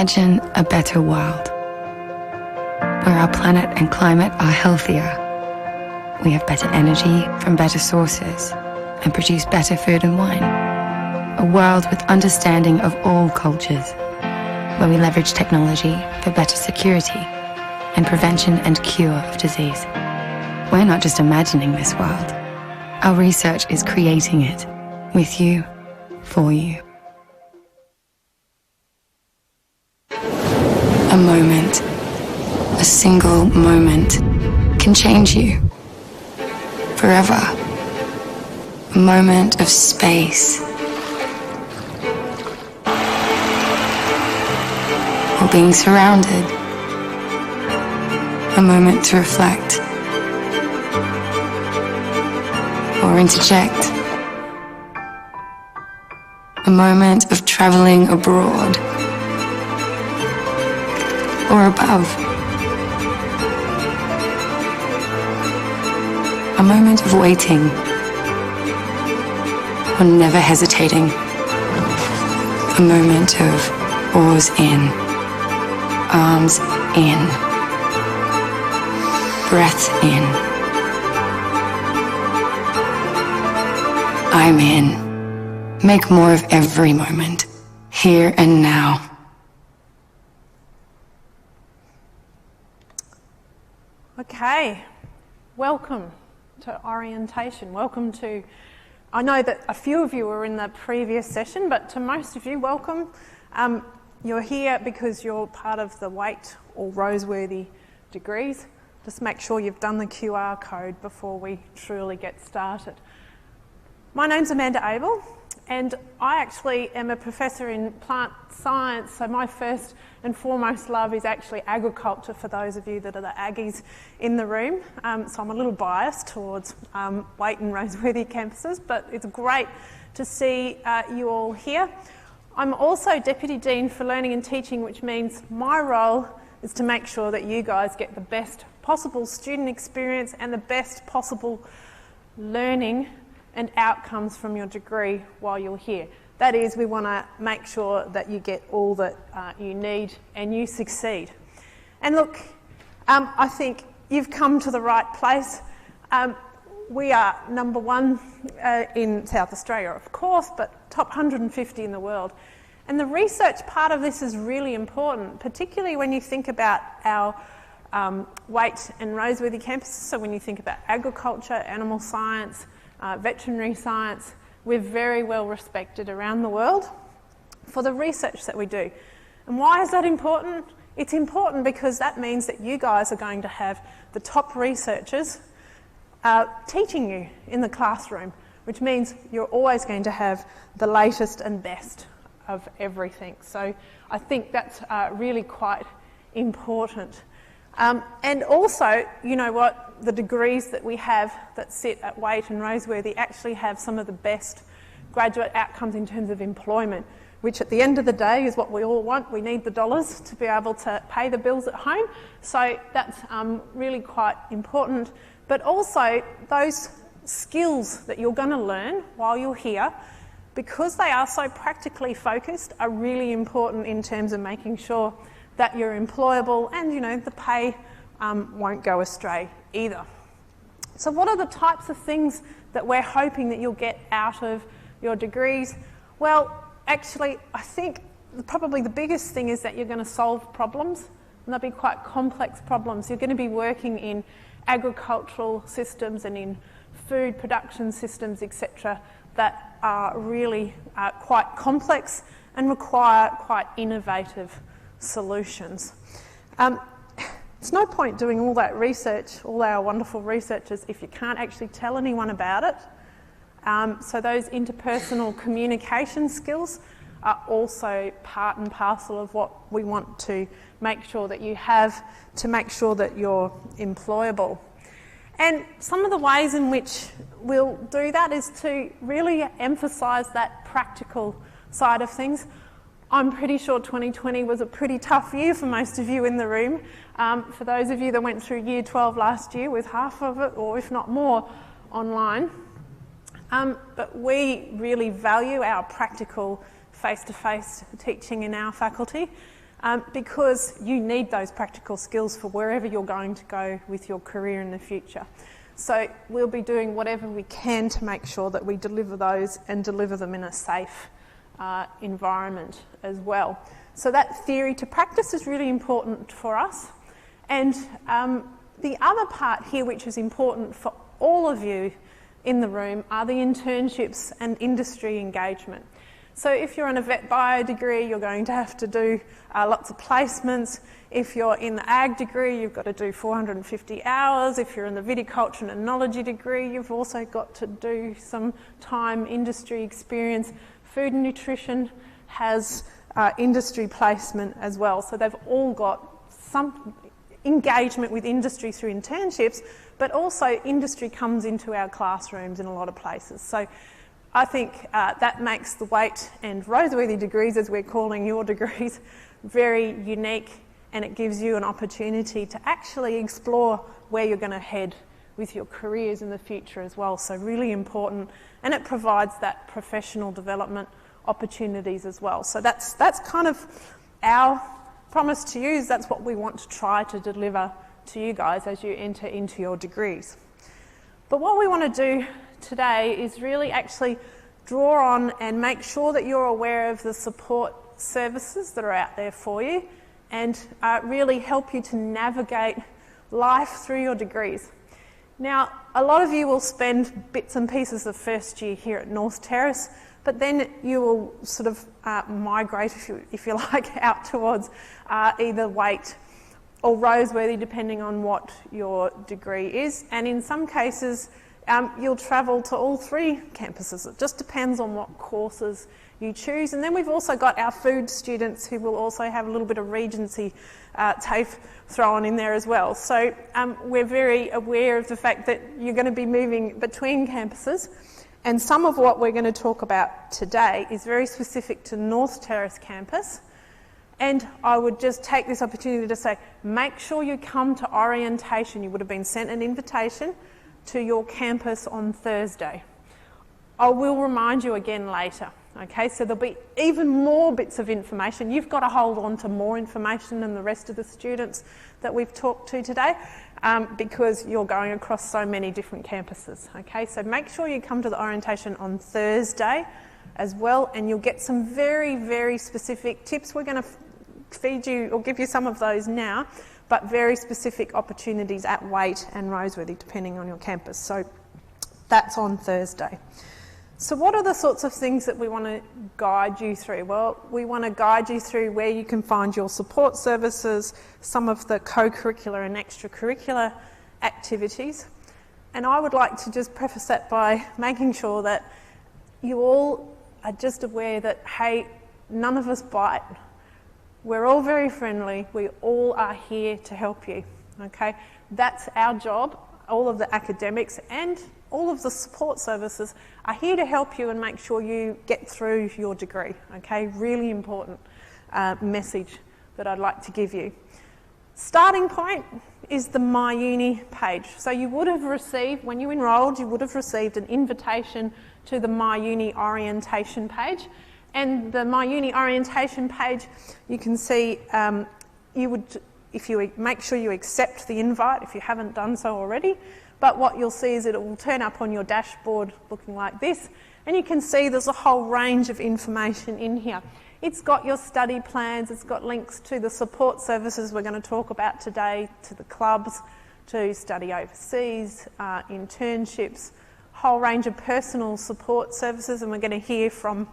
Imagine a better world, where our planet and climate are healthier. We have better energy from better sources and produce better food and wine. A world with understanding of all cultures, where we leverage technology for better security and prevention and cure of disease. We're not just imagining this world. Our research is creating it, with you, for you. A moment, a single moment, can change you forever. A moment of space, or being surrounded. A moment to reflect or interject. A moment of traveling abroad or above. A moment of waiting or never hesitating. A moment of oars in, arms in, breath in. I'm in. Make more of every moment, here and now. Okay, welcome to orientation. Welcome to, I know that a few of you were in the previous session, but to most of you, welcome. You're here because you're part of the Waite or Roseworthy degrees. Just make sure you've done the QR code before we truly get started. My name's Amanda Abel, and I actually am a professor in plant science, so my first and foremost love is actually agriculture, for those of you that are the Aggies in the room. So I'm a little biased towards Waite and Roseworthy campuses, but it's great to see you all here. I'm also Deputy Dean for Learning and Teaching, which means my role is to make sure that you guys get the best possible student experience and the best possible learning and outcomes from your degree while you're here. That is, we want to make sure that you get all that you need and you succeed. And look, I think you've come to the right place. We are number one in South Australia, of course, but top 150 in the world. And the research part of this is really important, particularly when you think about our Waite and Roseworthy campuses. So when you think about agriculture, animal science, veterinary science, we're very well respected around the world for the research that we do. And why is that important? It's important because that means that you guys are going to have the top researchers teaching you in the classroom, which means you're always going to have the latest and best of everything. So I think that's really quite important. And also, you know what, the degrees that we have that sit at Waite and Roseworthy actually have some of the best graduate outcomes in terms of employment, which at the end of the day is what we all want. We need the dollars to be able to pay the bills at home. So that's really quite important. But also those skills that you're going to learn while you're here, because they are so practically focused, are really important in terms of making sure that you're employable and, you know, the pay won't go astray either. So what are the types of things that we're hoping that you'll get out of your degrees? Well, actually, I think probably the biggest thing is that you're going to solve problems, and they'll be quite complex problems. You're going to be working in agricultural systems and in food production systems, etc., that are really quite complex and require quite innovative solutions. It's no point doing all that research, all our wonderful researchers, if you can't actually tell anyone about it. So those interpersonal communication skills are also part and parcel of what we want to make sure that you have to make sure that you're employable. And some of the ways in which we'll do that is to really emphasise that practical side of things. I'm pretty sure 2020 was a pretty tough year for most of you in the room. For those of you that went through Year 12 last year, with half of it, or if not more, online. But we really value our practical face-to-face teaching in our faculty. because you need those practical skills for wherever you're going to go with your career in the future. So we'll be doing whatever we can to make sure that we deliver those and deliver them in a safe environment as well. So that theory to practice is really important for us. And the other part here, which is important for all of you in the room, are the internships and industry engagement. So if you're in a vet bio degree, you're going to have to do lots of placements. If you're in the ag degree, you've got to do 450 hours. If you're in the viticulture and oenology degree, you've also got to do some time industry experience. Food and nutrition has industry placement as well. So they've all got some engagement with industry through internships, but also industry comes into our classrooms in a lot of places. So I think that makes the Waite and Roseworthy degrees, as we're calling your degrees, very unique, and it gives you an opportunity to actually explore where you're going to head with your careers in the future as well. So really important, and it provides that professional development opportunities as well. So that's kind of our promise to you. That's what we want to try to deliver to you guys as you enter into your degrees. But what we want to do today is really actually draw on and make sure that you're aware of the support services that are out there for you, and really help you to navigate life through your degrees. Now, a lot of you will spend bits and pieces of first year here at North Terrace, but then you will sort of migrate, if you like, out towards either Waite or Roseworthy, depending on what your degree is. And in some cases, you'll travel to all three campuses. It just depends on what courses you choose. And then we've also got our food students who will also have a little bit of Regency TAFE thrown in there as well. So we're very aware of the fact that you're going to be moving between campuses. And some of what we're going to talk about today is very specific to North Terrace campus. And I would just take this opportunity to say, make sure you come to orientation. You would have been sent an invitation to your campus on Thursday. I will remind you again later. Okay, so there'll be even more bits of information. You've got to hold on to more information than the rest of the students that we've talked to today, because you're going across so many different campuses. Okay, so make sure you come to the orientation on Thursday as well, and you'll get some very, very specific tips. We're going to feed you or give you some of those now, but very specific opportunities at Waite and Roseworthy, depending on your campus. So that's on Thursday. So what are the sorts of things that we want to guide you through? Well, we want to guide you through where you can find your support services, some of the co-curricular and extracurricular activities. And I would like to just preface that by making sure that you all are just aware that, hey, none of us bite. We're all very friendly. We all are here to help you, okay? That's our job. All of the academics and all of the support services are here to help you and make sure you get through your degree, okay? Really important message that I'd like to give you. Starting point is the My Uni page. So you would have received, when you enrolled, you would have received an invitation to the My Uni orientation page. And the My Uni orientation page, you can see if you make sure you accept the invite, if you haven't done so already. But what you'll see is it will turn up on your dashboard looking like this, and you can see there's a whole range of information in here. It's got your study plans, it's got links to the support services we're going to talk about today, to the clubs, to study overseas, internships, whole range of personal support services, and we're going to hear from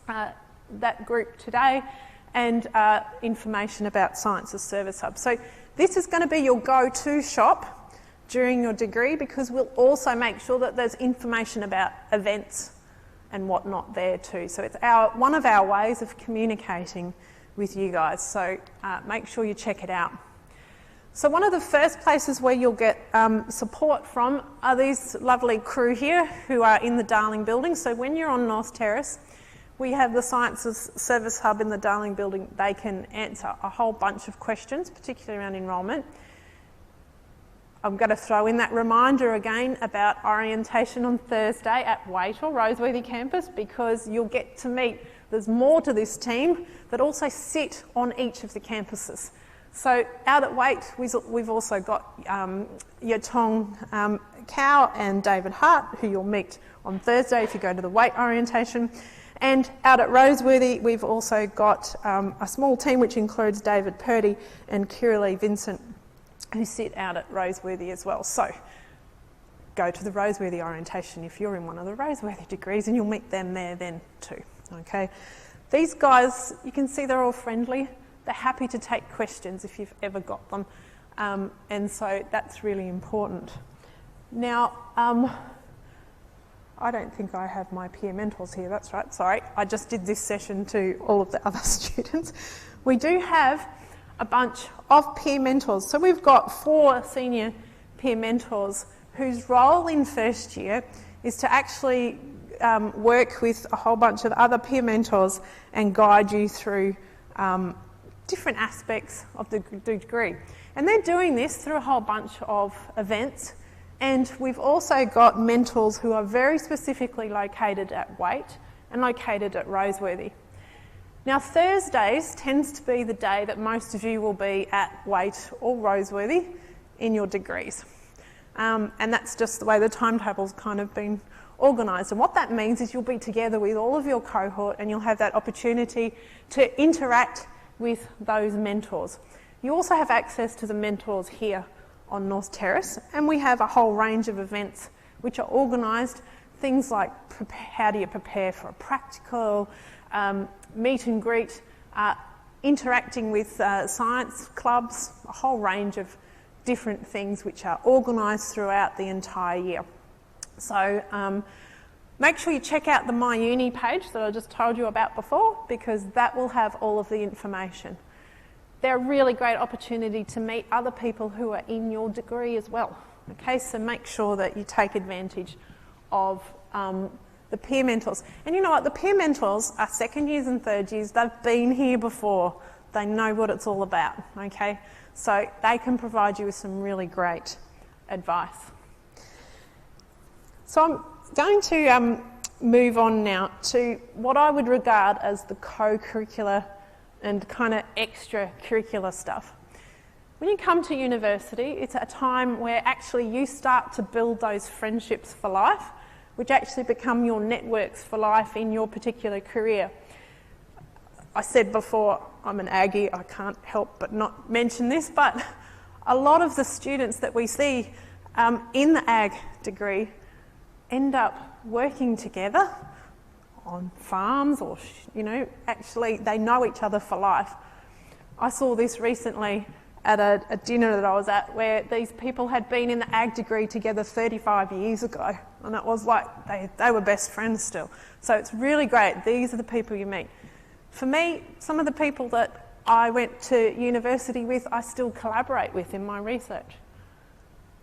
that group today, and information about Sciences Service Hub. So this is going to be your go-to shop during your degree, because we'll also make sure that there's information about events and whatnot there too. So it's one of our ways of communicating with you guys. So make sure you check it out. So one of the first places where you'll get support from are these lovely crew here who are in the Darling building. So when you're on North Terrace, we have the Sciences Service Hub in the Darling building. They can answer a whole bunch of questions, particularly around enrolment. I'm going to throw in that reminder again about orientation on Thursday at Waite or Roseworthy campus, because you'll get to meet there's more to this team that also sit on each of the campuses. So out at Waite, we've also got Yatong Cow and David Hart, who you'll meet on Thursday if you go to the Waite orientation. And out at Roseworthy, we've also got a small team which includes David Purdy and Kiralee Vincent, who sit out at Roseworthy as well. So go to the Roseworthy orientation if you're in one of the Roseworthy degrees, and you'll meet them there then too. Okay, these guys, you can see they're all friendly. They're happy to take questions if you've ever got them, and so that's really important. Now, I don't think I have my peer mentors here, that's right, sorry. I just did this session to all of the other students. We do have a bunch of peer mentors. So we've got 4 senior peer mentors whose role in first year is to actually work with a whole bunch of other peer mentors and guide you through different aspects of the degree. And they're doing this through a whole bunch of events. And we've also got mentors who are very specifically located at Waite and located at Roseworthy. Now, Thursdays tends to be the day that most of you will be at Waite or Roseworthy in your degrees. And that's just the way the timetable's kind of been organised. And what that means is you'll be together with all of your cohort and you'll have that opportunity to interact with those mentors. You also have access to the mentors here on North Terrace, and we have a whole range of events which are organised, things like how do you prepare for a practical, meet and greet, interacting with science clubs, a whole range of different things which are organised throughout the entire year. So make sure you check out the My Uni page that I just told you about before, because that will have all of the information. They're a really great opportunity to meet other people who are in your degree as well. Okay, so make sure that you take advantage of the peer mentors. And you know what, the peer mentors are second years and third years. They've been here before. They know what it's all about, okay? So they can provide you with some really great advice. So I'm going to move on now to what I would regard as the co-curricular and kind of extracurricular stuff. When you come to university, it's a time where actually you start to build those friendships for life, which actually become your networks for life in your particular career. I said before, I'm an Aggie, I can't help but not mention this, but a lot of the students that we see in the Ag degree end up working together on farms, or, you know, actually they know each other for life. I saw this recently at a dinner that I was at, where these people had been in the Ag degree together 35 years ago, and it was like they were best friends still. So it's really great. These are the people you meet. For me, some of the people that I went to university with, I still collaborate with in my research.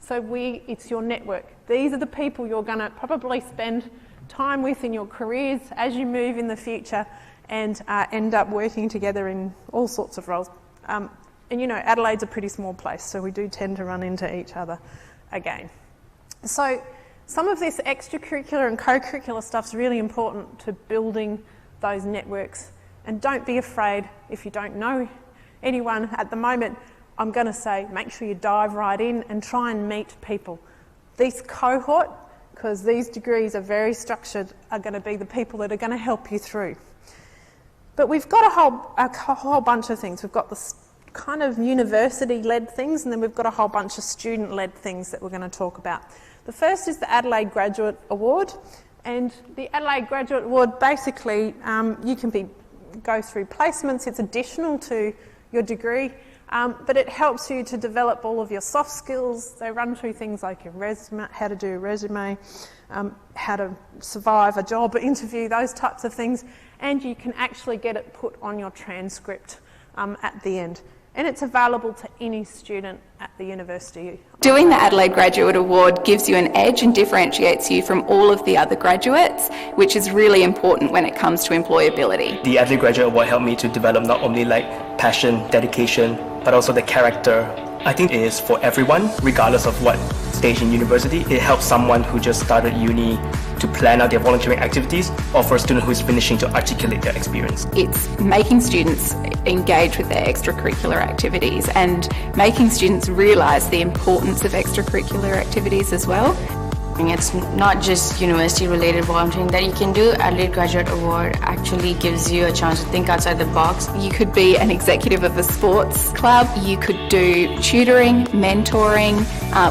So it's your network. These are the people you're going to probably spend time with in your careers as you move in the future, and end up working together in all sorts of roles. And you know, Adelaide's a pretty small place, so we do tend to run into each other again. So some of this extracurricular and co-curricular stuff is really important to building those networks. And don't be afraid if you don't know anyone at the moment. I'm going to say make sure you dive right in and try and meet people. This cohort, because these degrees are very structured, are going to be the people that are going to help you through. But we've got a whole bunch of things. We've got this kind of university-led things, and then we've got a whole bunch of student-led things that we're going to talk about. The first is the Adelaide Graduate Award, and the Adelaide Graduate Award, basically you can go through placements. It's additional to your degree, but it helps you to develop all of your soft skills. They run through things like your resume, how to do a resume, how to survive a job interview, those types of things, and you can actually get it put on your transcript at the end. And it's available to any student at the university. Doing the Adelaide Graduate Award gives you an edge and differentiates you from all of the other graduates, which is really important when it comes to employability. The Adelaide Graduate Award helped me to develop not only passion, dedication, but also the character. I think it is for everyone, regardless of what stage in university, it helps someone who just started uni to plan out their volunteering activities, or for a student who is finishing to articulate their experience. It's making students engage with their extracurricular activities and making students realise the importance of extracurricular activities as well. It's not just university-related volunteering that you can do. Adelaide Graduate Award actually gives you a chance to think outside the box. You could be an executive of a sports club, you could do tutoring, mentoring,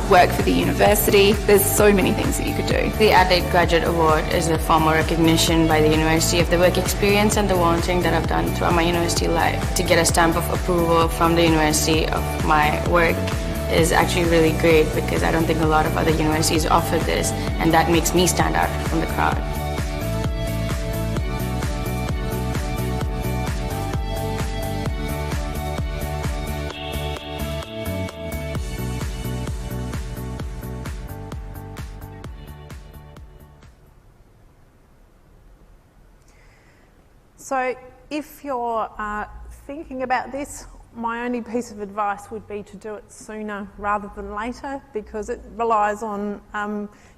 work for the university. There's so many things that you could do. The Adelaide Graduate Award is a formal recognition by the university of the work experience and the volunteering that I've done throughout my university life. To get a stamp of approval from the university of my work is actually really great, because I don't think a lot of other universities offer this, and that makes me stand out from the crowd. So if you're thinking about this, my only piece of advice would be to do it sooner rather than later, because it relies on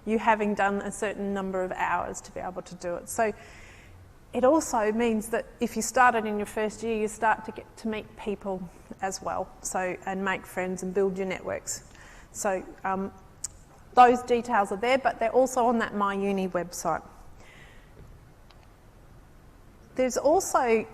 you having done a certain number of hours to be able to do it. So it also means that if you started in your first year, you start to get to meet people as well, and make friends and build your networks. So those details are there, but they're also on that My Uni website. There's also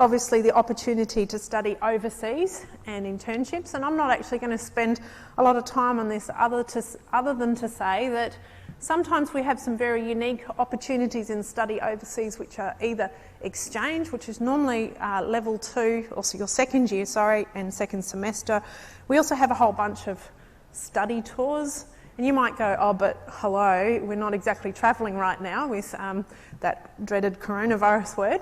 obviously the opportunity to study overseas and internships, and I'm not actually going to spend a lot of time on this other than to say that sometimes we have some very unique opportunities in study overseas, which are either exchange, which is normally level 2, also your second year, and second semester. We also have a whole bunch of study tours, and you might go, oh, but hello, we're not exactly travelling right now with that dreaded coronavirus word.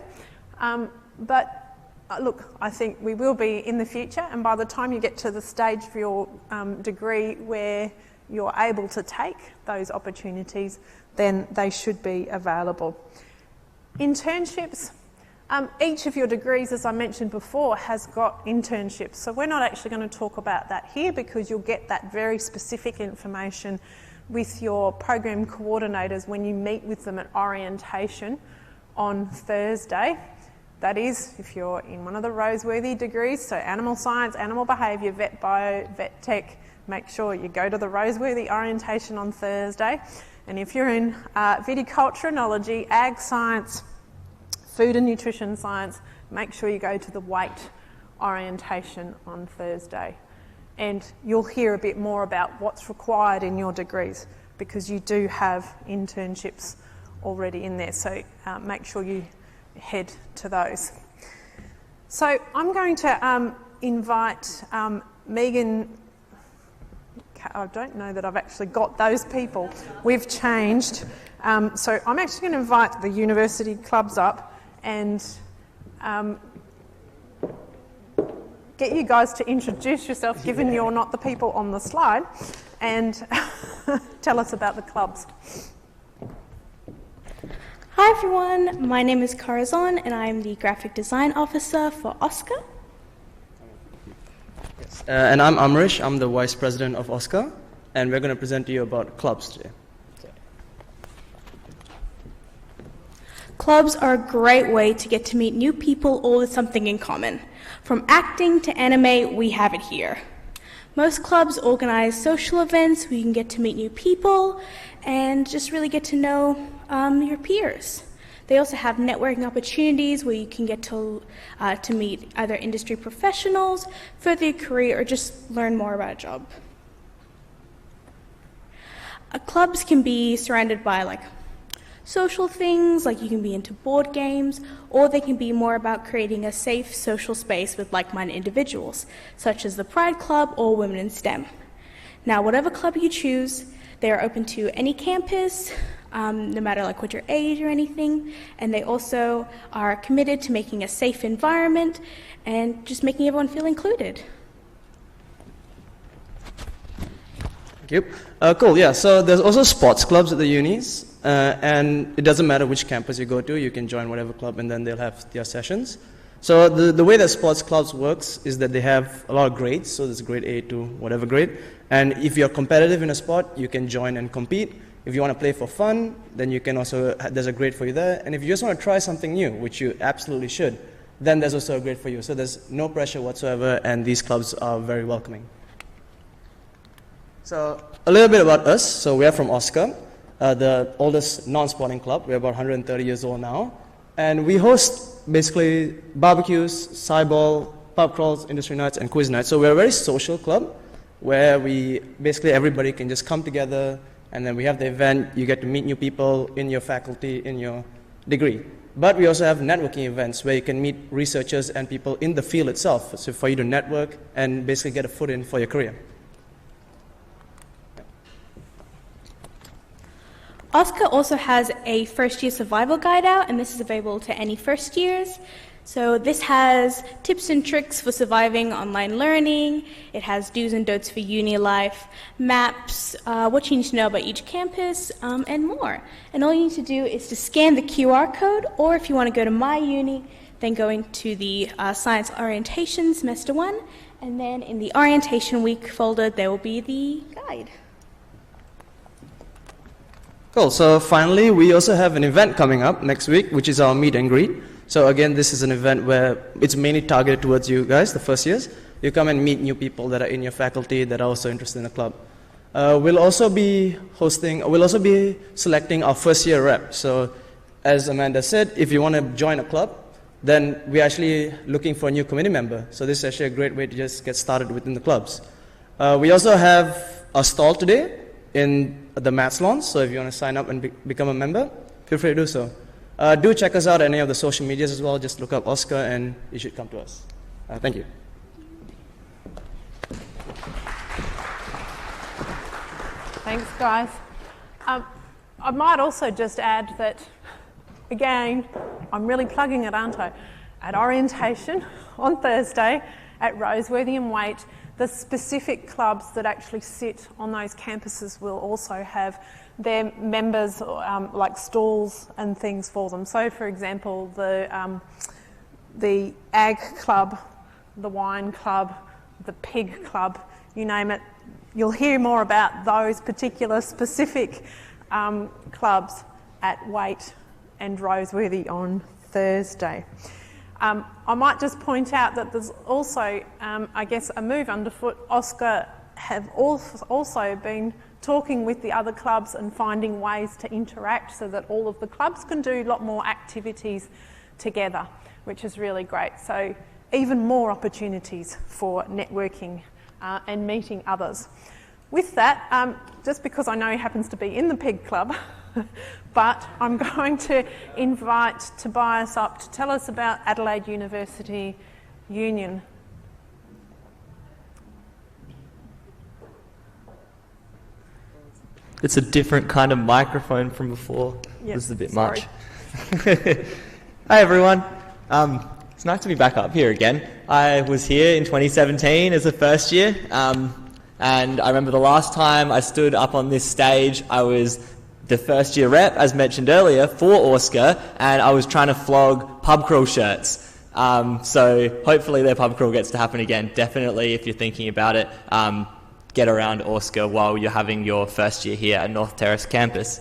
But look, I think we will be in the future, and by the time you get to the stage of your degree where you're able to take those opportunities, then they should be available. Internships. Each of your degrees, as I mentioned before, has got internships. So we're not actually going to talk about that here, because you'll get that very specific information with your program coordinators when you meet with them at orientation on Thursday. That is, if you're in one of the Roseworthy degrees, so animal science, animal behaviour, vet bio, vet tech, make sure you go to the Roseworthy orientation on Thursday. And if you're in viticulture, oenology, ag science, food and nutrition science, make sure you go to the Waite orientation on Thursday. And you'll hear a bit more about what's required in your degrees, because you do have internships already in there. So make sure you head to those. So I'm going to invite Megan. I don't know that I've actually got those people. We've changed. So I'm actually going to invite the university clubs up and get you guys to introduce yourself, given you're not the people on the slide, and tell us about the clubs. Hi everyone, my name is Corazon and I'm the Graphic Design Officer for Oscar. Yes. And I'm Amrish, I'm the Vice President of Oscar, and we're going to present to you about clubs today. Clubs are a great way to get to meet new people, all with something in common. From acting to anime, we have it here. Most clubs organize social events where you can get to meet new people and just really get to know your peers. They also have networking opportunities where you can get to meet either industry professionals, further your career, or just learn more about a job. Clubs can be surrounded by social things, like you can be into board games, or they can be more about creating a safe social space with like-minded individuals, such as the Pride Club or Women in STEM. Now, whatever club you choose, they are open to any campus, no matter what your age or anything, and they also are committed to making a safe environment and just making everyone feel included. Thank you. Cool, yeah, so there's also sports clubs at the unis, and it doesn't matter which campus you go to, you can join whatever club and then they'll have their sessions. So the way that sports clubs works is that they have a lot of grades, so there's grade A to whatever grade. And if you're competitive in a sport, you can join and compete. If you want to play for fun, then you can also, there's a grade for you there. And if you just want to try something new, which you absolutely should, then there's also a grade for you. So there's no pressure whatsoever, and these clubs are very welcoming. So a little bit about us. So we are from Oscar, the oldest non-sporting club. We're about 130 years old now. And we host basically barbecues, sideball, pub crawls, industry nights, and quiz nights. So we're a very social club where basically everybody can just come together, and then we have the event. You get to meet new people in your faculty, in your degree. But we also have networking events where you can meet researchers and people in the field itself, so for you to network and basically get a foot in for your career. Oscar also has a first-year survival guide out, and this is available to any first years. So this has tips and tricks for surviving online learning. It has do's and don'ts for uni life, maps, what you need to know about each campus, and more. And all you need to do is to scan the QR code, or if you want to go to My Uni, then go into the Science Orientation Semester 1, and then in the Orientation Week folder, there will be the guide. Cool. So finally, we also have an event coming up next week, which is our meet and greet. So again, this is an event where it's mainly targeted towards you guys, the first years. You come and meet new people that are in your faculty that are also interested in the club. We'll also be selecting our first year rep. So as Amanda said, if you want to join a club, then we're actually looking for a new committee member. So this is actually a great way to just get started within the clubs. We also have a stall today in the Maths Launch. So if you want to sign up and become a member, feel free to do so. Do check us out on any of the social medias as well. Just look up Oscar and you should come to us. Thank you. Thanks, guys. I might also just add that, again, I'm really plugging it, aren't I? At orientation on Thursday at Roseworthy and Waite, the specific clubs that actually sit on those campuses will also have their members, like stalls and things for them. So, for example, the Ag Club, the Wine Club, the Pig Club, you name it, you'll hear more about those particular specific clubs at Waite and Roseworthy on Thursday. I might just point out that there's also, I guess, a move underfoot. Oscar have also been talking with the other clubs and finding ways to interact so that all of the clubs can do a lot more activities together, which is really great. So even more opportunities for networking and meeting others. With that, just because I know he happens to be in the Pig Club, but I'm going to invite Tobias up to tell us about Adelaide University Union. It's a different kind of microphone from before. Yep, This is a bit sorry. much. Hi everyone. It's nice to be back up here again. I was here in 2017 as a first year, and I remember the last time I stood up on this stage, I was the first year rep, as mentioned earlier, for Oscar, and I was trying to flog pub crawl shirts. So hopefully their pub crawl gets to happen again. Definitely, if you're thinking about it, get around Oscar while you're having your first year here at North Terrace campus.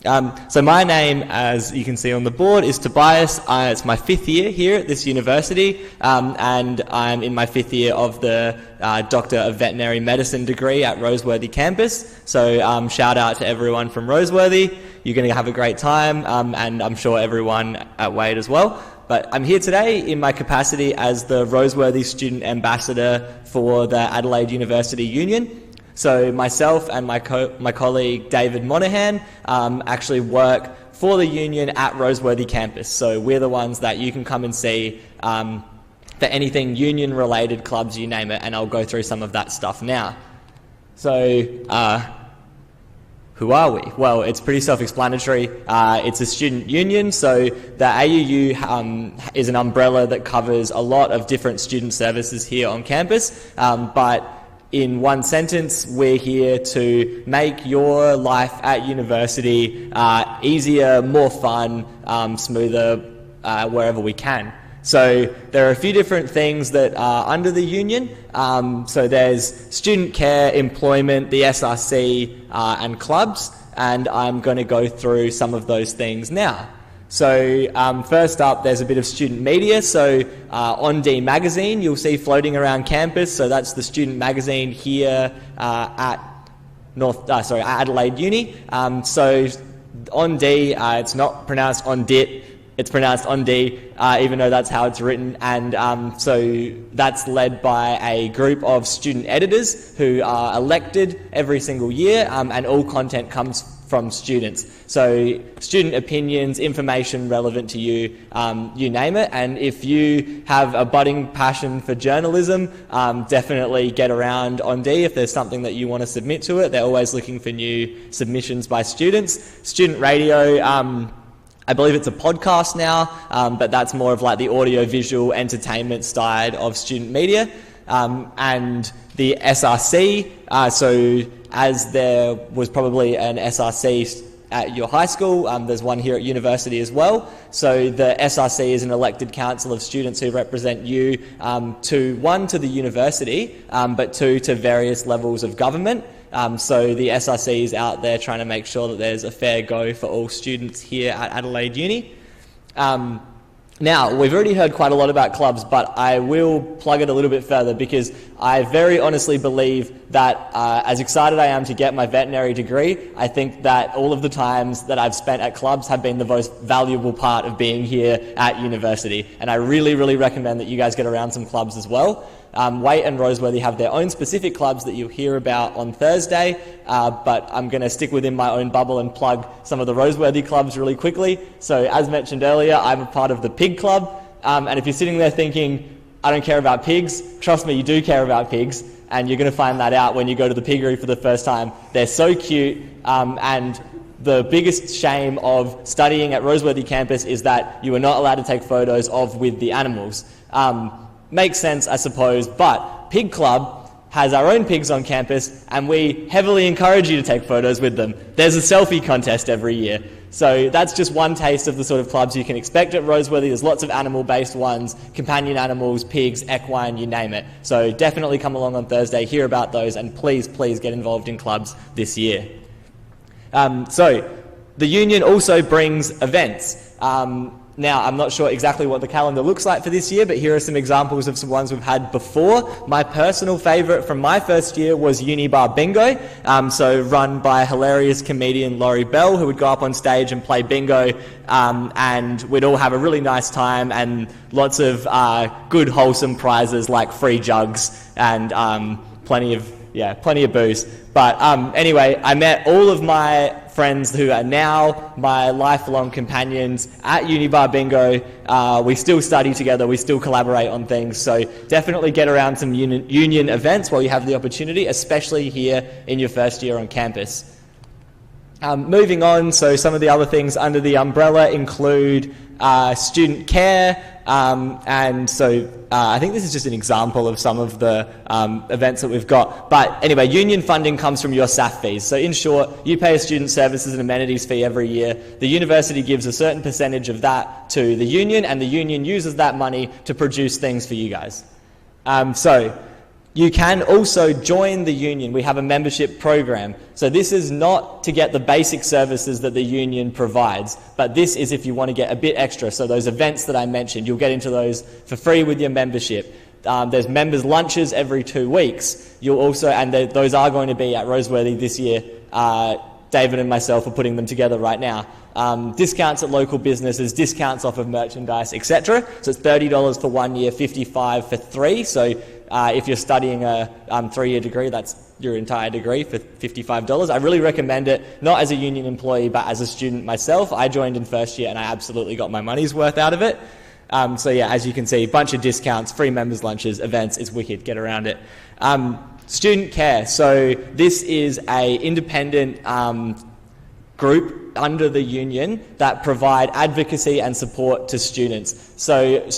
So my name, as you can see on the board, is Tobias. It's my 5th year here at this university, and I'm in my 5th year of the Doctor of Veterinary Medicine degree at Roseworthy campus. So shout out to everyone from Roseworthy. You're going to have a great time, and I'm sure everyone at Waite as well. But I'm here today in my capacity as the Roseworthy Student Ambassador for the Adelaide University Union. So myself and my colleague David Monahan actually work for the union at Roseworthy campus. So we're the ones that you can come and see for anything union-related, clubs, you name it, and I'll go through some of that stuff now. So who are we? Well, it's pretty self-explanatory. It's a student union, so the AUU is an umbrella that covers a lot of different student services here on campus, but in one sentence, we're here to make your life at university easier, more fun, smoother, wherever we can. So there are a few different things that are under the union. So there's student care, employment, the SRC, and clubs, and I'm going to go through some of those things now. So first up, there's a bit of student media. So On D magazine, you'll see floating around campus. So that's the student magazine here at Adelaide Uni. So On D, it's not pronounced On Dit, it's pronounced On D, even though that's how it's written. And so that's led by a group of student editors who are elected every single year, and all content comes from students. So student opinions, information relevant to you, you name it. And if you have a budding passion for journalism, definitely get around On D if there's something that you want to submit to it. They're always looking for new submissions by students. Student radio, I believe it's a podcast now, but that's more of like the audio-visual entertainment side of student media. And the SRC, so as there was probably an SRC at your high school, there's one here at university as well. So the SRC is an elected council of students who represent you to the university, but to various levels of government. So the SRC is out there trying to make sure that there's a fair go for all students here at Adelaide Uni. Now, we've already heard quite a lot about clubs, but I will plug it a little bit further because I very honestly believe that as excited I am to get my veterinary degree, I think that all of the times that I've spent at clubs have been the most valuable part of being here at university. And I really, really recommend that you guys get around some clubs as well. Waite and Roseworthy have their own specific clubs that you'll hear about on Thursday, but I'm going to stick within my own bubble and plug some of the Roseworthy clubs really quickly. So as mentioned earlier, I'm a part of the Pig Club, and if you're sitting there thinking, I don't care about pigs, trust me, you do care about pigs, and you're going to find that out when you go to the piggery for the first time. They're so cute, and the biggest shame of studying at Roseworthy campus is that you are not allowed to take photos with the animals. Makes sense, I suppose, but Pig Club has our own pigs on campus and we heavily encourage you to take photos with them. There's a selfie contest every year. So that's just one taste of the sort of clubs you can expect at Roseworthy. There's lots of animal-based ones, companion animals, pigs, equine, you name it. So definitely come along on Thursday, hear about those, and please, please get involved in clubs this year. So the union also brings events. Now, I'm not sure exactly what the calendar looks like for this year, but here are some examples of some ones we've had before. My personal favourite from my first year was Unibar Bingo, so run by hilarious comedian Laurie Bell, who would go up on stage and play bingo, and we'd all have a really nice time and lots of good, wholesome prizes like free jugs and plenty of booze. But anyway, I met all of my friends who are now my lifelong companions at Unibar Bingo. We still study together, we still collaborate on things, so definitely get around some union events while you have the opportunity, especially here in your first year on campus. Moving on, so some of the other things under the umbrella include student care, and so I think this is just an example of some of the events that we've got. But anyway, union funding comes from your SAF fees. So in short, you pay a student services and amenities fee every year. The university gives a certain percentage of that to the union, and the union uses that money to produce things for you guys. So you can also join the union. We have a membership program. So this is not to get the basic services that the union provides, but this is if you want to get a bit extra. So those events that I mentioned, you'll get into those for free with your membership. There's members' lunches every 2 weeks. You'll also, and those are going to be at Roseworthy this year. David and myself are putting them together right now. Discounts at local businesses, discounts off of merchandise, etc. So it's $30 for 1 year, $55 for 3. So if you're studying a 3-year degree, that's your entire degree for $55. I really recommend it, not as a union employee, but as a student myself. I joined in first year and I absolutely got my money's worth out of it. So yeah, as you can see, a bunch of discounts, free members' lunches, events, it's wicked, get around it. Student care, so this is a independent group under the union that provide advocacy and support to students. So the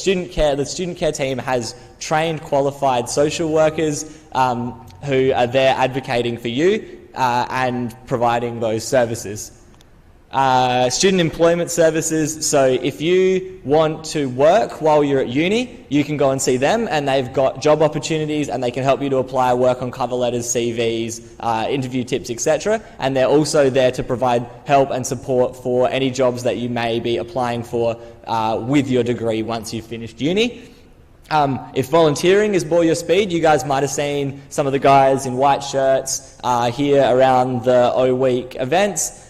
student care team has trained qualified social workers who are there advocating for you and providing those services. Student employment services, so if you want to work while you're at uni, you can go and see them, and they've got job opportunities and they can help you to apply, work on cover letters, CVs, interview tips, etc. And they're also there to provide help and support for any jobs that you may be applying for with your degree once you've finished uni. If volunteering is more your speed, you guys might have seen some of the guys in white shirts here around the O Week events.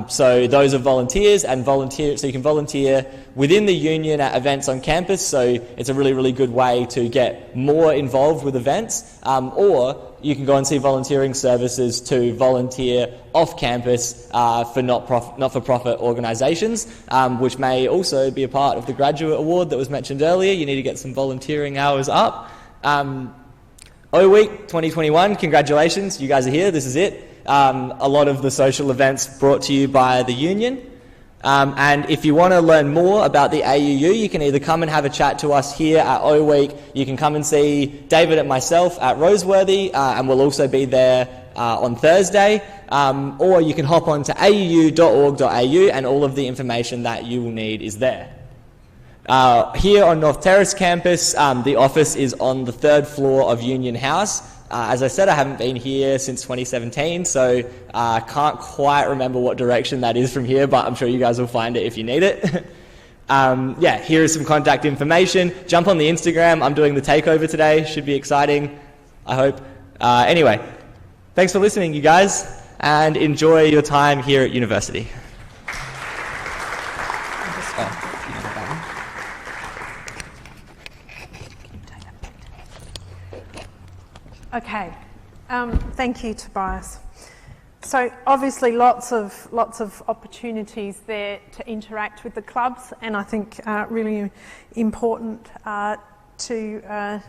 So those are volunteers, and so you can volunteer within the union at events on campus, so it's a really, really good way to get more involved with events, or you can go and see volunteering services to volunteer off campus for not-for-profit organisations, which may also be a part of the graduate award that was mentioned earlier. You need to get some volunteering hours up. O Week 2021, congratulations, you guys are here, this is it. A lot of the social events brought to you by the union. And if you want to learn more about the AUU, you can either come and have a chat to us here at O Week, you can come and see David and myself at Roseworthy, and we'll also be there on Thursday, or you can hop on to auu.org.au and all of the information that you will need is there. Here on North Terrace campus, the office is on the 3rd floor of Union House. As I said, I haven't been here since 2017, so I can't quite remember what direction that is from here, but I'm sure you guys will find it if you need it. Yeah, here is some contact information. Jump on the Instagram. I'm doing the takeover today. Should be exciting, I hope. Anyway, thanks for listening, you guys, and enjoy your time here at university. Okay, thank you, Tobias. So obviously lots of opportunities there to interact with the clubs, and I think really important to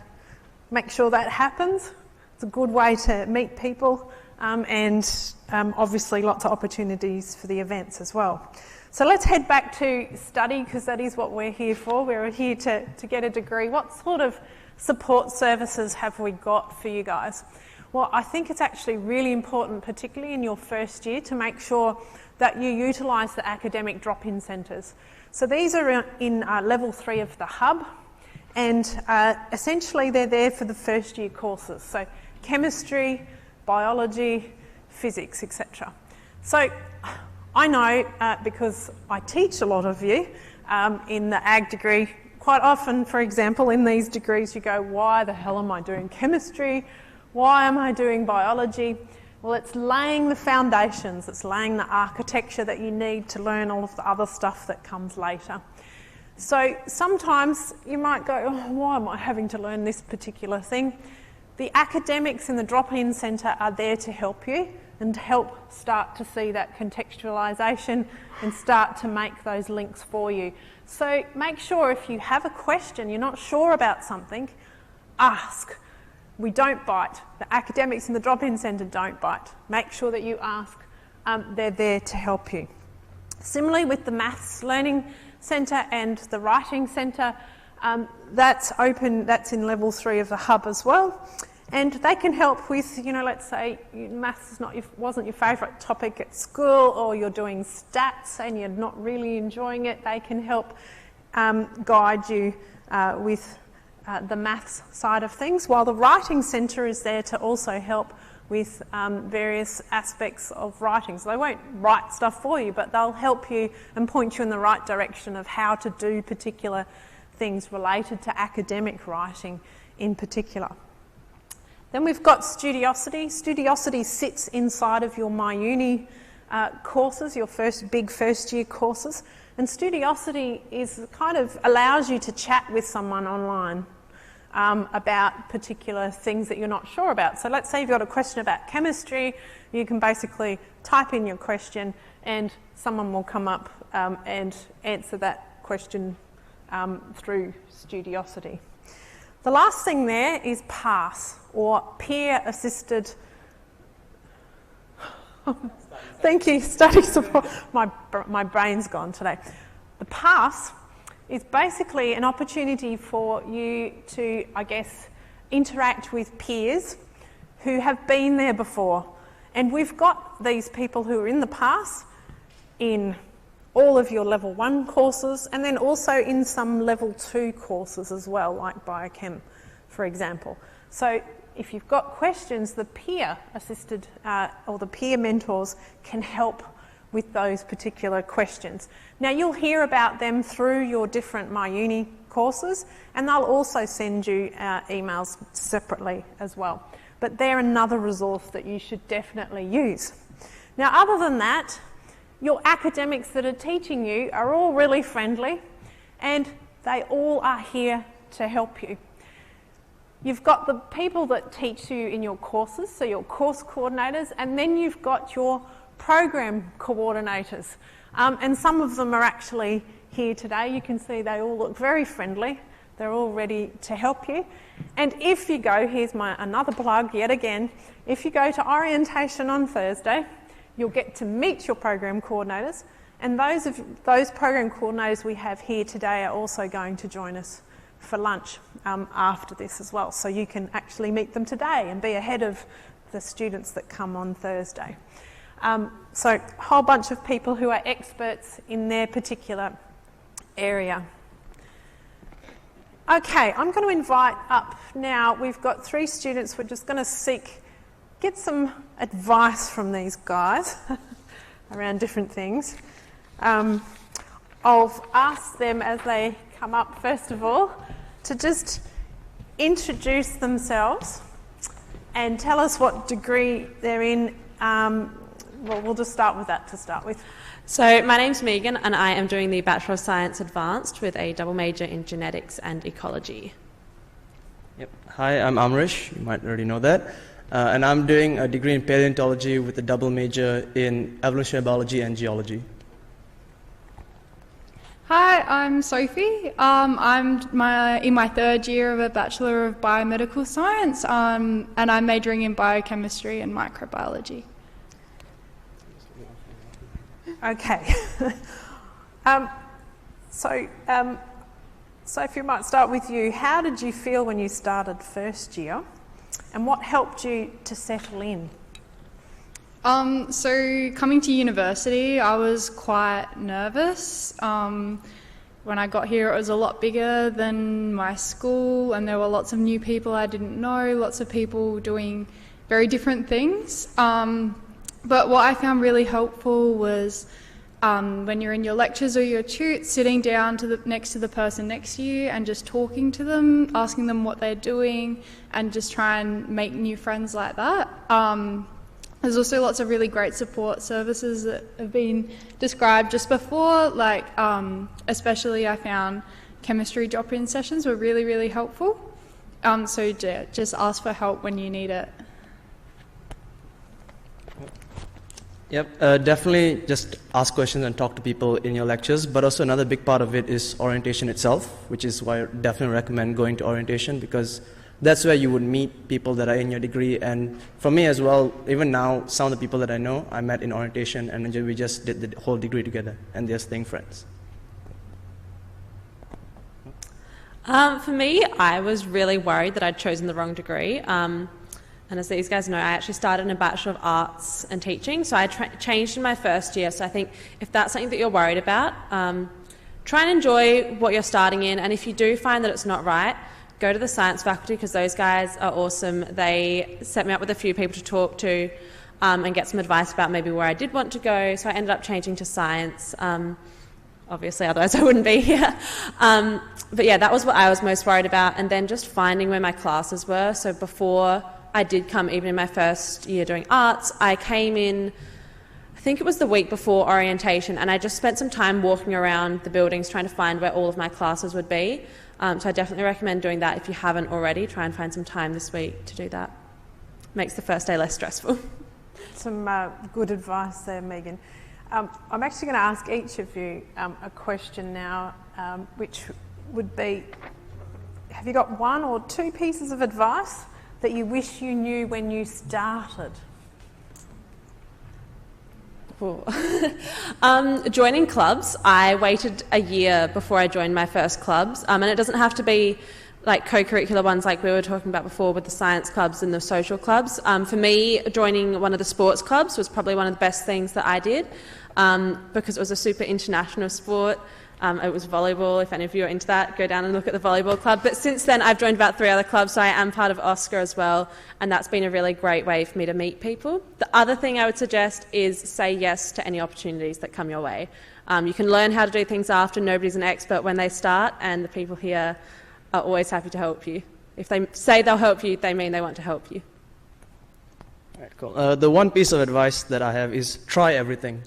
make sure that happens. It's a good way to meet people, and obviously lots of opportunities for the events as well. So let's head back to study, because that is what we're here for. We're here to get a degree. What sort of support services have we got for you guys? Well, I think it's actually really important, particularly in your first year, to make sure that you utilise the academic drop-in centres. So these are in level 3 of the hub, and essentially they're there for the first year courses. So chemistry, biology, physics, etc. So I know, because I teach a lot of you in the ag degree, quite often, for example, in these degrees you go, why the hell am I doing chemistry? Why am I doing biology? Well, it's laying the foundations, it's laying the architecture that you need to learn all of the other stuff that comes later. So sometimes you might go, oh, why am I having to learn this particular thing? The academics in the drop-in centre are there to help you and to help start to see that contextualisation and start to make those links for you. So make sure if you have a question, you're not sure about something, ask. We don't bite. The academics in the drop-in centre don't bite. Make sure that you ask. They're there to help you. Similarly with the Maths Learning Centre and the Writing Centre, that's open, that's in level 3 of the hub as well. And they can help with, you know, let's say maths wasn't your favourite topic at school, or you're doing stats and you're not really enjoying it. They can help guide you with the maths side of things, while the Writing Centre is there to also help with various aspects of writing. So they won't write stuff for you, but they'll help you and point you in the right direction of how to do particular things related to academic writing in particular. Then we've got Studiosity. Studiosity sits inside of your MyUni courses, your big first year courses. And Studiosity is kind of allows you to chat with someone online about particular things that you're not sure about. So let's say you've got a question about chemistry, you can basically type in your question and someone will come up and answer that question through Studiosity. The last thing there is PASS, or Peer Assisted Thank you, study support. My brain's gone today. The PASS is basically an opportunity for you to, I guess, interact with peers who have been there before. And we've got these people who are in the PASS in all of your level 1 courses, and then also in some level 2 courses as well, like biochem, for example. So if you've got questions, the peer assisted or the peer mentors can help with those particular questions. Now you'll hear about them through your different MyUni courses, and they'll also send you emails separately as well. But they're another resource that you should definitely use. Now other than that, your academics that are teaching you are all really friendly, and they all are here to help you. You've got the people that teach you in your courses, so your course coordinators, and then you've got your program coordinators. And some of them are actually here today. You can see they all look very friendly. They're all ready to help you. And if you go, here's another plug yet again, if you go to orientation on Thursday, you'll get to meet your program coordinators, and those program coordinators we have here today are also going to join us for lunch after this as well. So you can actually meet them today and be ahead of the students that come on Thursday. So a whole bunch of people who are experts in their particular area. Okay, I'm going to invite up now, we've got 3 students, we're just going to get some advice from these guys around different things. I'll ask them as they come up, first of all, to just introduce themselves and tell us what degree they're in. Well, we'll just start with that to start with. So my name's Megan, and I am doing the Bachelor of Science Advanced with a double major in genetics and ecology. Yep. Hi, I'm Amrish. You might already know that. And I'm doing a degree in paleontology with a double major in evolutionary biology and geology. Hi, I'm Sophie. I'm in my 3rd year of a Bachelor of Biomedical Science, and I'm majoring in biochemistry and microbiology. Okay. Sophie, I might start with you. How did you feel when you started first year, and what helped you to settle in? So coming to university, I was quite nervous. When I got here, it was a lot bigger than my school, and there were lots of new people I didn't know, lots of people doing very different things. But what I found really helpful was when you're in your lectures or your tutes, sitting down next to the person next to you and just talking to them, asking them what they're doing, and just try and make new friends like that. There's also lots of really great support services that have been described just before, like especially I found chemistry drop-in sessions were really, really helpful. So yeah, just ask for help when you need it. Yep, definitely just ask questions and talk to people in your lectures, but also another big part of it is orientation itself, which is why I definitely recommend going to orientation, because that's where you would meet people that are in your degree. And for me as well, even now, some of the people that I know, I met in orientation, and we just did the whole degree together, and they're staying friends. For me, I was really worried that I'd chosen the wrong degree. And as these guys know, I actually started in a Bachelor of Arts and Teaching, so I changed in my first year. So I think if that's something that you're worried about, try and enjoy what you're starting in, and if you do find that it's not right, go to the science faculty, because those guys are awesome. They set me up with a few people to talk to and get some advice about maybe where I did want to go, so I ended up changing to science. Obviously, otherwise I wouldn't be here. But yeah, that was what I was most worried about, and then just finding where my classes were. So before I did come, even in my first year doing arts, I came in, I think it was the week before orientation, and I just spent some time walking around the buildings trying to find where all of my classes would be. So I definitely recommend doing that if you haven't already. Try and find some time this week to do that. Makes the first day less stressful. Some good advice there, Megan. I'm actually going to ask each of you a question now, which would be, have you got 1 or 2 pieces of advice that you wish you knew when you started? Joining clubs, I waited a year before I joined my first clubs, and it doesn't have to be like co-curricular ones like we were talking about before with the science clubs and the social clubs. For me, joining one of the sports clubs was probably one of the best things that I did because it was a super international sport. It was volleyball. If any of you are into that, go down and look at the volleyball club. But since then, I've joined about 3 other clubs, so I am part of Oscar as well, and that's been a really great way for me to meet people. The other thing I would suggest is say yes to any opportunities that come your way. You can learn how to do things after. Nobody's an expert when they start, and the people here are always happy to help you. If they say they'll help you, they mean they want to help you. All right, cool. The one piece of advice that I have is try everything.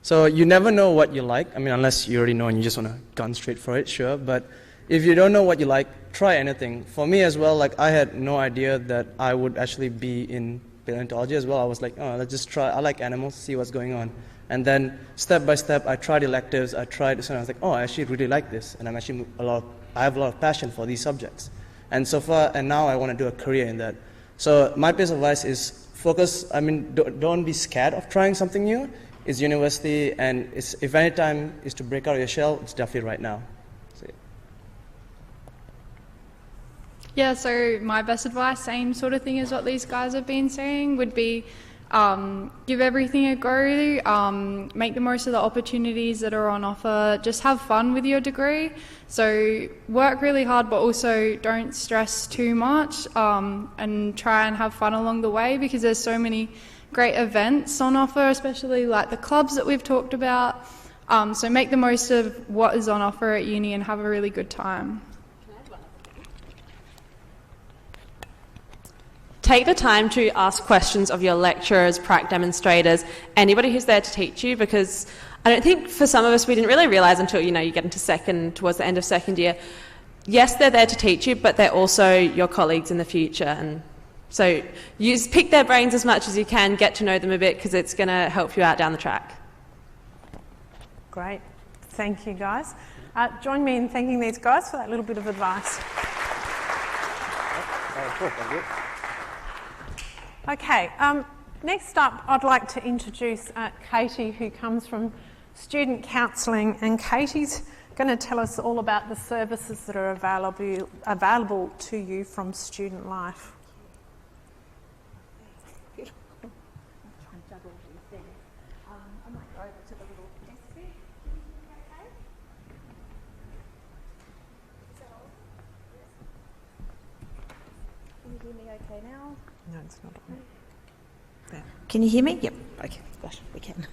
So you never know what you like. I mean, unless you already know and you just want to gun straight for it, sure. But if you don't know what you like, try anything. For me as well, like I had no idea that I would actually be in paleontology as well. I was like, oh, let's just try. I like animals, see what's going on. And then step by step, I tried electives. I tried, so I was like, oh, I actually really like this, and I have a lot of passion for these subjects. And so far, and now I want to do a career in that. So my piece of advice is focus. I mean, don't be scared of trying something new. It's university, and if any time is to break out of your shell, it's definitely right now. Yeah, so my best advice, same sort of thing as what these guys have been saying, would be give everything a go, make the most of the opportunities that are on offer, just have fun with your degree. So work really hard, but also don't stress too much, and try and have fun along the way, because there's so many great events on offer, especially like the clubs that we've talked about. So make the most of what is on offer at uni and have a really good time. Take the time to ask questions of your lecturers, prac demonstrators, anybody who's there to teach you, because I don't think for some of us we didn't really realise until you get into towards the end of second year. Yes, they're there to teach you, but they're also your colleagues in the future, and so pick their brains as much as you can, get to know them a bit, because it's going to help you out down the track. Great. Thank you, guys. Join me in thanking these guys for that little bit of advice. Okay, next up I'd like to introduce Katie, who comes from Student Counselling, and Katie's going to tell us all about the services that are available to you from student life. No, it's not on. There. Can you hear me? Yep. Okay. Gosh, we can.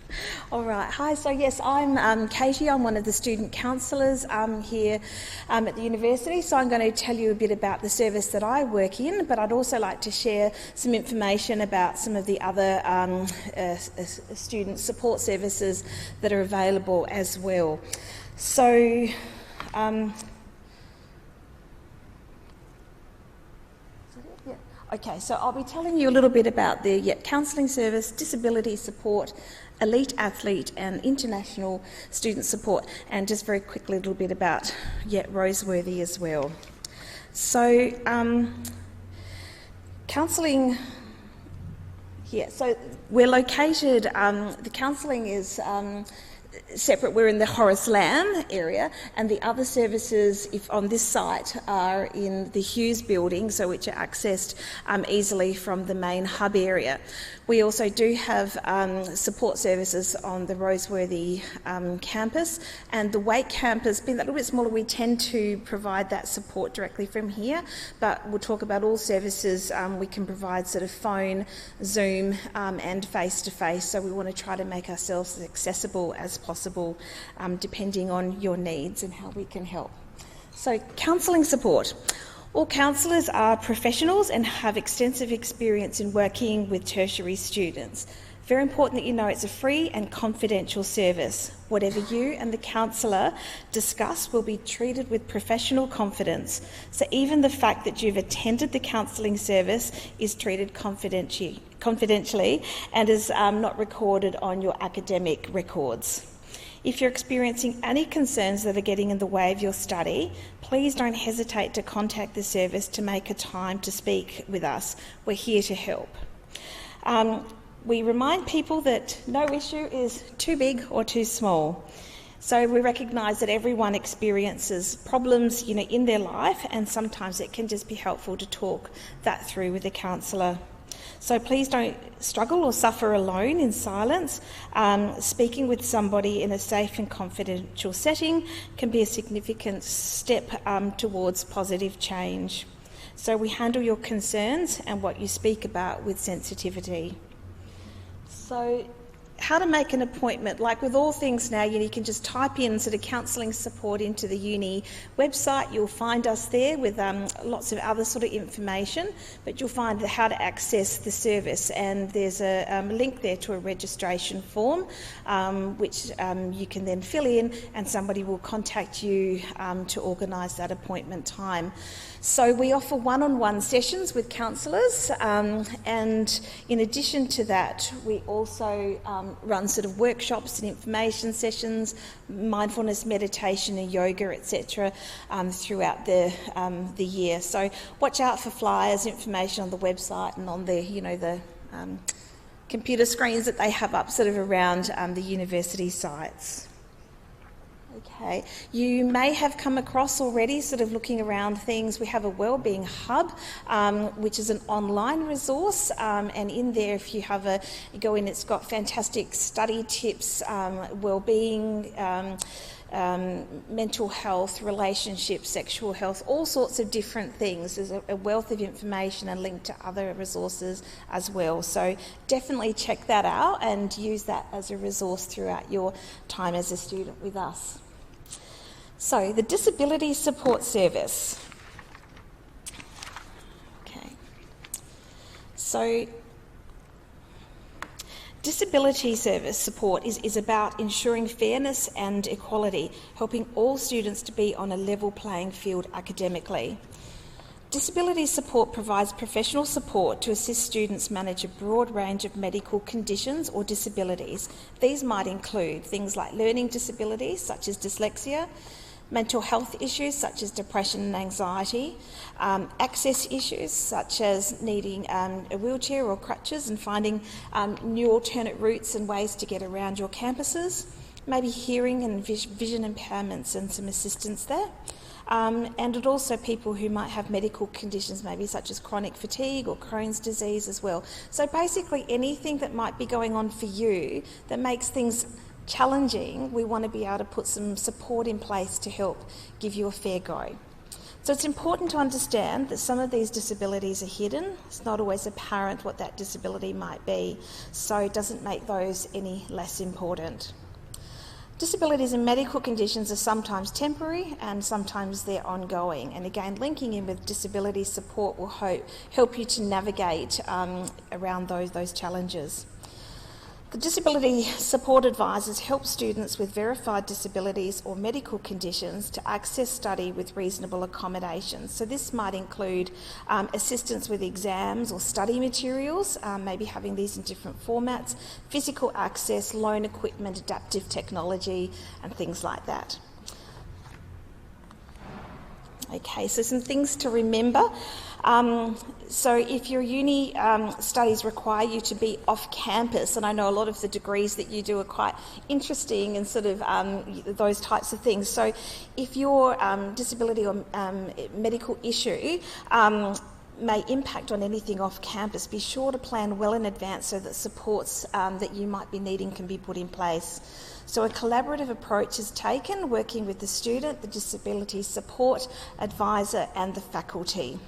All right. Hi. So yes, I'm Katie. I'm one of the student counsellors here at the university. So I'm going to tell you a bit about the service that I work in, but I'd also like to share some information about some of the other student support services that are available as well. So. Okay, so I'll be telling you a little bit about the counselling service, disability support, elite athlete and international student support, and just very quickly a little bit about Roseworthy as well. So counselling, so we're located, the counselling is separate. We're in the Horace Lamb area, and the other services on this site are in the Hughes building, so which are accessed easily from the main hub area. We also do have support services on the Roseworthy campus, and the Waite campus, being a little bit smaller, we tend to provide that support directly from here, but we'll talk about all services we can provide, sort of phone, Zoom and face-to-face, so we want to try to make ourselves as accessible as possible depending on your needs and how we can help. So counselling support. All counsellors are professionals and have extensive experience in working with tertiary students. Very important that you know it's a free and confidential service. Whatever you and the counsellor discuss will be treated with professional confidence. So even the fact that you've attended the counselling service is treated confidentially and is not recorded on your academic records. If you're experiencing any concerns that are getting in the way of your study, please don't hesitate to contact the service to make a time to speak with us. We're here to help. We remind people that no issue is too big or too small. So we recognise that everyone experiences problems, in their life, and sometimes it can just be helpful to talk that through with a counsellor. So please don't struggle or suffer alone in silence. Speaking with somebody in a safe and confidential setting can be a significant step towards positive change. So we handle your concerns and what you speak about with sensitivity. So how to make an appointment. Like with all things now, you can just type in sort of counselling support into the uni website. You'll find us there with lots of other sort of information, but you'll find how to access the service, and there's a link there to a registration form which you can then fill in, and somebody will contact you to organise that appointment time. So we offer one-on-one sessions with counsellors, and in addition to that, we also run sort of workshops and information sessions, mindfulness, meditation and yoga, etc. Throughout the year. So watch out for flyers, information on the website and on the computer screens that they have up sort of around the university sites. Okay, you may have come across already, sort of looking around things. We have a wellbeing hub, which is an online resource, and in there, if you go in, it's got fantastic study tips, wellbeing, mental health, relationships, sexual health, all sorts of different things. There's a wealth of information and link to other resources as well. So definitely check that out and use that as a resource throughout your time as a student with us. So the Disability Support Service. Okay. So disability service support is about ensuring fairness and equality, helping all students to be on a level playing field academically. Disability support provides professional support to assist students manage a broad range of medical conditions or disabilities. These might include things like learning disabilities such as dyslexia, mental health issues such as depression and anxiety, access issues such as needing a wheelchair or crutches and finding new alternate routes and ways to get around your campuses, maybe hearing and vision impairments and some assistance there. And also people who might have medical conditions, maybe such as chronic fatigue or Crohn's disease as well. So basically anything that might be going on for you that makes things challenging, we want to be able to put some support in place to help give you a fair go. So it's important to understand that some of these disabilities are hidden. It's not always apparent what that disability might be, so it doesn't make those any less important. Disabilities and medical conditions are sometimes temporary and sometimes they're ongoing, and again linking in with disability support will help you to navigate around those challenges. The Disability Support Advisors help students with verified disabilities or medical conditions to access study with reasonable accommodations. So this might include assistance with exams or study materials, maybe having these in different formats, physical access, loan equipment, adaptive technology and things like that. Okay, so some things to remember. So if your uni studies require you to be off campus, and I know a lot of the degrees that you do are quite interesting and sort of those types of things. So if your disability or medical issue may impact on anything off campus, be sure to plan well in advance so that supports that you might be needing can be put in place. So a collaborative approach is taken, working with the student, the disability support advisor and the faculty.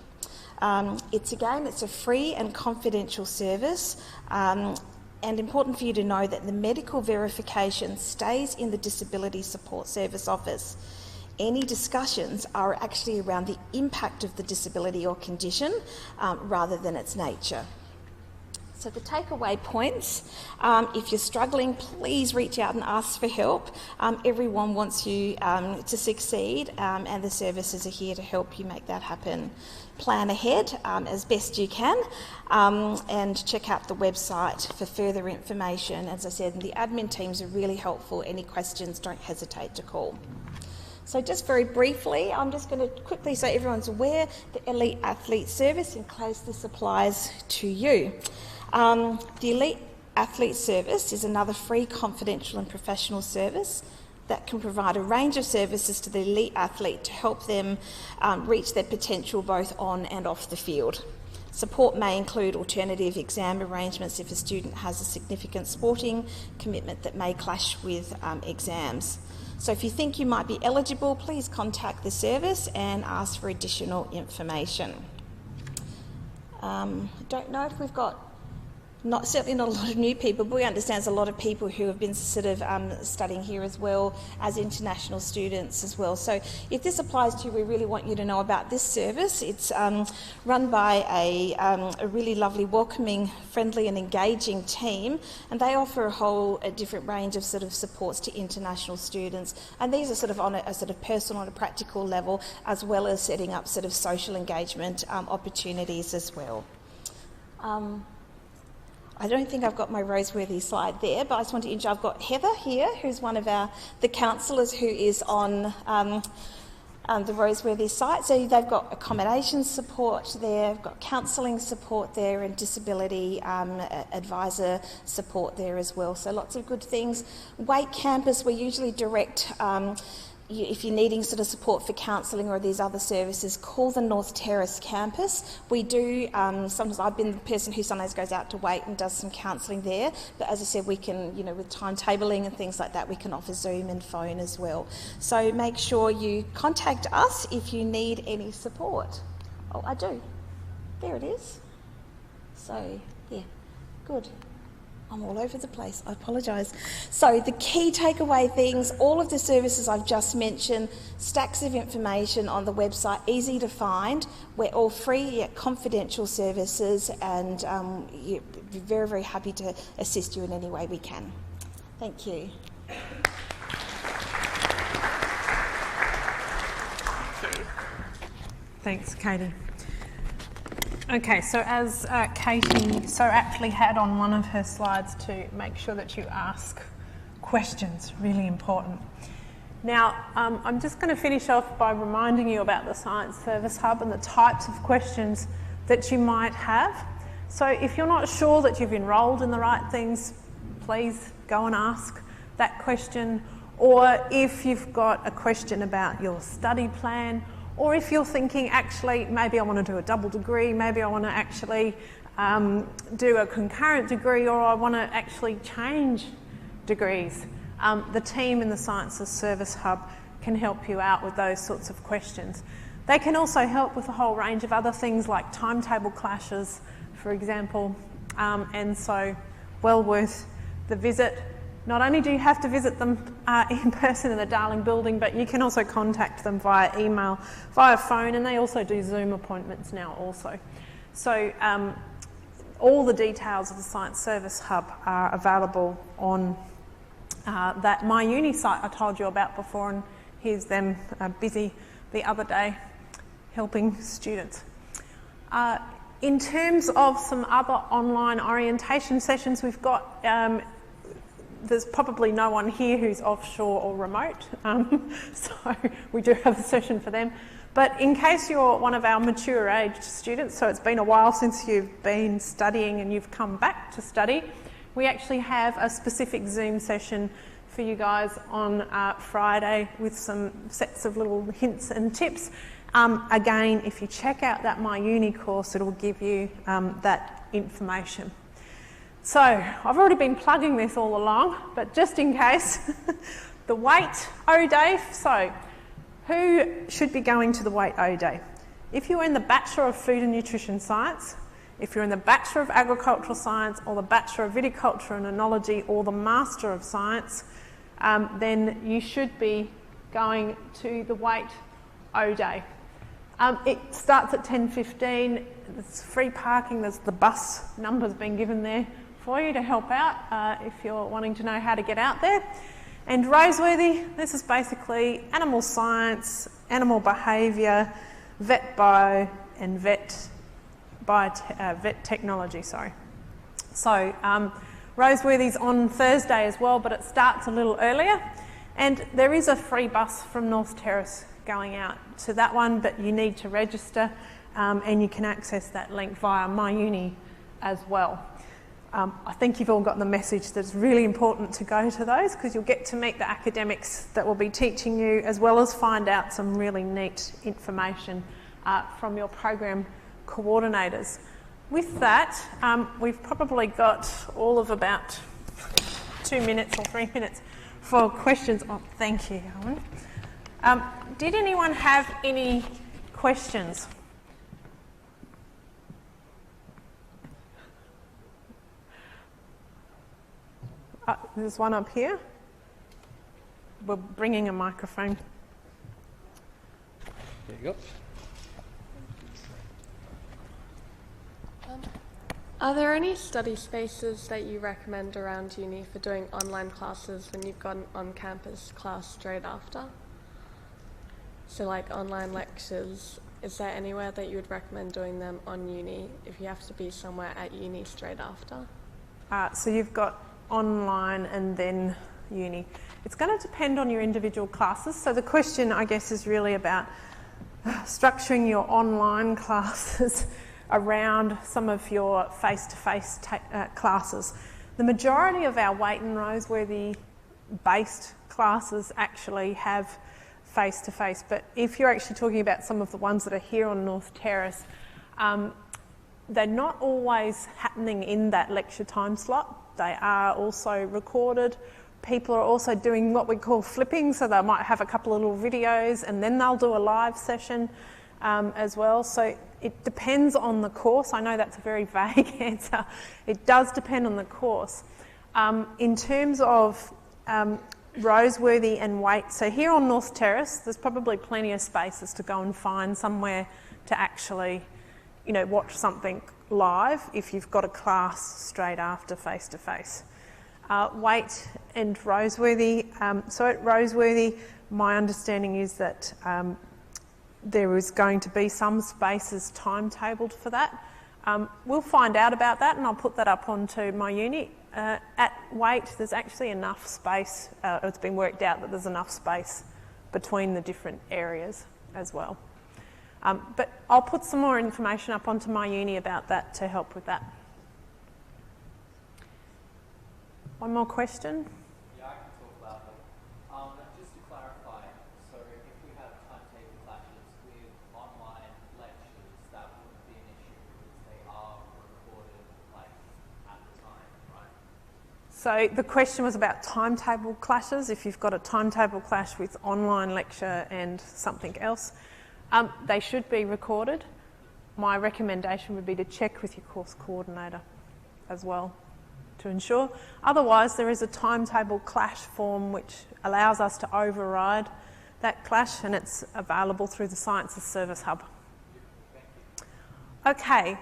It's a free and confidential service, and important for you to know that the medical verification stays in the Disability Support Service office. Any discussions are actually around the impact of the disability or condition rather than its nature. So the takeaway points, if you're struggling, please reach out and ask for help. Everyone wants you to succeed, and the services are here to help you make that happen. Plan ahead as best you can, and check out the website for further information. As I said, the admin teams are really helpful. Any questions, don't hesitate to call. So just very briefly, I'm just going to quickly, so everyone's aware, the Elite Athlete Service, in case this applies to you. The Elite Athlete Service is another free, confidential and professional service that can provide a range of services to the elite athlete to help them reach their potential both on and off the field. Support may include alternative exam arrangements if a student has a significant sporting commitment that may clash with exams. So if you think you might be eligible, please contact the service and ask for additional information. I don't know if we've got, certainly not a lot of new people, but we understand there's a lot of people who have been sort of studying here as well as international students as well. So if this applies to you, we really want you to know about this service. It's run by a really lovely, welcoming, friendly and engaging team, and they offer a different range of sort of supports to international students, and these are sort of on a sort of personal and a practical level, as well as setting up sort of social engagement opportunities as well. I don't think I've got my Roseworthy slide there, but I just want to introduce, I've got Heather here, who's one of the counsellors who is on the Roseworthy site. So they've got accommodation support there, they've got counselling support there, and disability advisor support there as well. So lots of good things. Waite campus, we usually direct if you're needing sort of support for counselling or these other services, call the North Terrace campus. We do, sometimes I've been the person who sometimes goes out to Waite and does some counselling there, but as I said, we can, with timetabling and things like that, we can offer Zoom and phone as well. So make sure you contact us if you need any support. Oh, I do. There it is. So, yeah, good. I'm all over the place, I apologise. So the key takeaway things, all of the services I've just mentioned, stacks of information on the website, easy to find. We're all free yet confidential services, and we're very, very happy to assist you in any way we can. Thank you. Thanks, Katie. Okay, so as Katie actually had on one of her slides to make sure that you ask questions, really important. Now, I'm just going to finish off by reminding you about the Science Service Hub and the types of questions that you might have. So if you're not sure that you've enrolled in the right things, please go and ask that question. Or if you've got a question about your study plan, or if you're thinking, actually, maybe I want to do a double degree, maybe I want to actually do a concurrent degree, or I want to actually change degrees, the team in the Sciences Service Hub can help you out with those sorts of questions. They can also help with a whole range of other things like timetable clashes, for example, and so well worth the visit. Not only do you have to visit them in person in the Darling building, but you can also contact them via email, via phone, and they also do Zoom appointments now also. So all the details of the Science Service Hub are available on that My Uni site I told you about before, and here's them busy the other day helping students. In terms of some other online orientation sessions we've got, there's probably no one here who's offshore or remote, so we do have a session for them. But in case you're one of our mature aged students, so it's been a while since you've been studying and you've come back to study, we actually have a specific Zoom session for you guys on Friday with some sets of little hints and tips. Again, if you check out that My Uni course, it'll give you that information. So, I've already been plugging this all along, but just in case, the Waite O Day. So, who should be going to the Waite O Day? If you're in the Bachelor of Food and Nutrition Science, if you're in the Bachelor of Agricultural Science, or the Bachelor of Viticulture and Oenology, or the Master of Science, then you should be going to the Waite O Day. It starts at 10:15, it's free parking, there's the bus numbers being given there for you to help out if you're wanting to know how to get out there. And Roseworthy, this is basically animal science, animal behaviour, vet bio and vet technology, sorry. So Roseworthy's on Thursday as well, but it starts a little earlier, and there is a free bus from North Terrace going out to that one, but you need to register and you can access that link via My Uni as well. I think you've all got the message that it's really important to go to those because you'll get to meet the academics that will be teaching you, as well as find out some really neat information from your program coordinators. With that, we've probably got all of about 2 minutes or 3 minutes for questions. Oh, thank you, Helen. Did anyone have any questions? There's one up here. We're bringing a microphone. There you go. Are there any study spaces that you recommend around uni for doing online classes when you've got an on-campus class straight after? So like online lectures, is there anywhere that you would recommend doing them on uni if you have to be somewhere at uni straight after? So you've got online and then uni. It's going to depend on your individual classes. So the question, I guess, is really about structuring your online classes around some of your face-to-face classes. The majority of our Waite and Roseworthy-based classes actually have face-to-face, but if you're actually talking about some of the ones that are here on North Terrace, they're not always happening in that lecture time slot. They are also recorded. People are also doing what we call flipping, so they might have a couple of little videos and then they'll do a live session as well. So it depends on the course. I know that's a very vague answer. It does depend on the course. In terms of Roseworthy and Waite, so here on North Terrace, there's probably plenty of spaces to go and find somewhere to actually, watch something live if you've got a class straight after face-to-face. Waite and Roseworthy, so at Roseworthy, my understanding is that there is going to be some spaces timetabled for that. We'll find out about that and I'll put that up onto my uni. At Waite, there's actually enough space, it's been worked out that there's enough space between the different areas as well. But I'll put some more information up onto my uni about that to help with that. One more question? Yeah, I can talk about it. Just to clarify, so if we have timetable clashes with online lectures, that wouldn't be an issue because they are recorded at the time, right? So the question was about timetable clashes. If you've got a timetable clash with online lecture and something else, they should be recorded. My recommendation would be to check with your course coordinator as well to ensure. Otherwise, there is a timetable clash form which allows us to override that clash, and it's available through the Sciences Service Hub. Okay,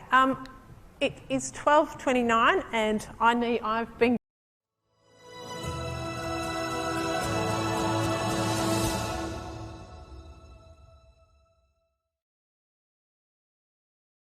it is 12:29 and I've been